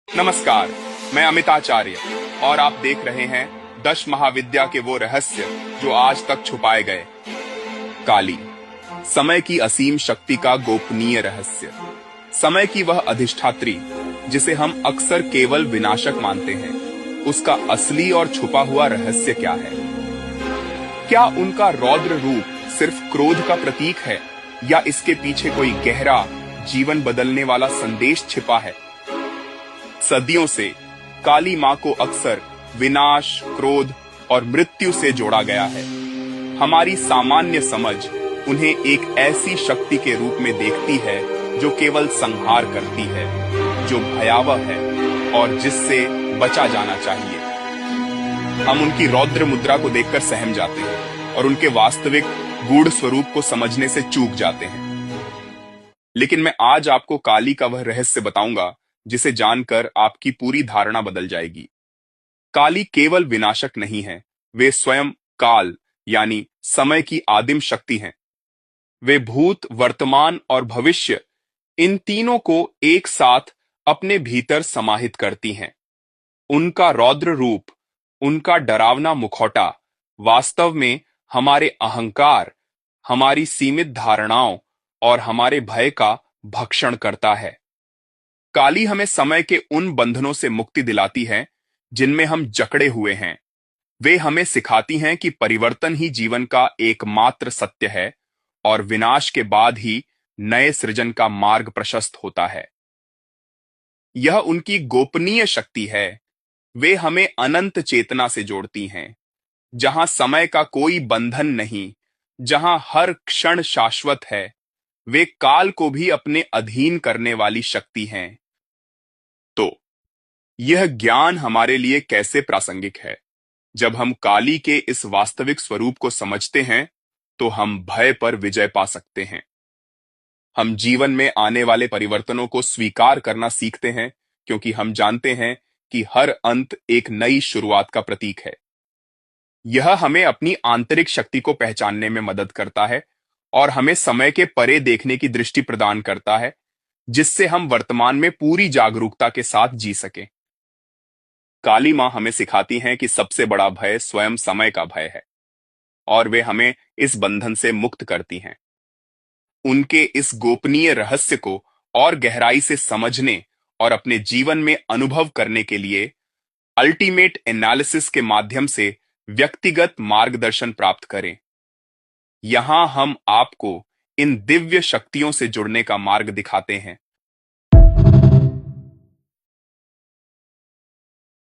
नमस्कार, मैं अमिताचार्य और आप देख रहे हैं दश महाविद्या के वो रहस्य जो आज तक छुपाए गए। काली, समय की असीम शक्ति का गोपनीय रहस्य। समय की वह अधिष्ठात्री जिसे हम अक्सर केवल विनाशक मानते हैं, उसका असली और छुपा हुआ रहस्य क्या है? क्या उनका रौद्र रूप सिर्फ क्रोध का प्रतीक है या इसके पीछे कोई गहरा, जीवन बदलने वाला संदेश छिपा है? सदियों से काली मां को अक्सर विनाश, क्रोध और मृत्यु से जोड़ा गया है। हमारी सामान्य समझ उन्हें एक ऐसी शक्ति के रूप में देखती है जो केवल संहार करती है, जो भयावह है और जिससे बचा जाना चाहिए। हम उनकी रौद्र मुद्रा को देखकर सहम जाते हैं और उनके वास्तविक गूढ़ स्वरूप को समझने से चूक जाते हैं। लेकिन मैं आज आपको काली का वह रहस्य बताऊंगा जिसे जानकर आपकी पूरी धारणा बदल जाएगी। काली केवल विनाशक नहीं है, वे स्वयं काल यानी समय की आदिम शक्ति हैं। वे भूत, वर्तमान और भविष्य, इन तीनों को एक साथ अपने भीतर समाहित करती हैं। उनका रौद्र रूप, उनका डरावना मुखौटा वास्तव में हमारे अहंकार, हमारी सीमित धारणाओं और हमारे भय का भक्षण करता है। काली हमें समय के उन बंधनों से मुक्ति दिलाती है जिनमें हम जकड़े हुए हैं। वे हमें सिखाती हैं कि परिवर्तन ही जीवन का एकमात्र सत्य है और विनाश के बाद ही नए सृजन का मार्ग प्रशस्त होता है। यह उनकी गोपनीय शक्ति है। वे हमें अनंत चेतना से जोड़ती हैं, जहां समय का कोई बंधन नहीं, जहां हर क्षण शाश्वत है। वे काल को भी अपने अधीन करने वाली शक्ति हैं। तो यह ज्ञान हमारे लिए कैसे प्रासंगिक है? जब हम काली के इस वास्तविक स्वरूप को समझते हैं, तो हम भय पर विजय पा सकते हैं। हम जीवन में आने वाले परिवर्तनों को स्वीकार करना सीखते हैं, क्योंकि हम जानते हैं कि हर अंत एक नई शुरुआत का प्रतीक है। यह हमें अपनी आंतरिक शक्ति को पहचानने में मदद करता है और हमें समय के परे देखने की दृष्टि प्रदान करता है, जिससे हम वर्तमान में पूरी जागरूकता के साथ जी सकें। काली मां हमें सिखाती हैं कि सबसे बड़ा भय स्वयं समय का भय है और वे हमें इस बंधन से मुक्त करती हैं। उनके इस गोपनीय रहस्य को और गहराई से समझने और अपने जीवन में अनुभव करने के लिए अल्टीमेट एनालिसिस के माध्यम से व्यक्तिगत मार्गदर्शन प्राप्त करें। यहां हम आपको इन दिव्य शक्तियों से जुड़ने का मार्ग दिखाते हैं,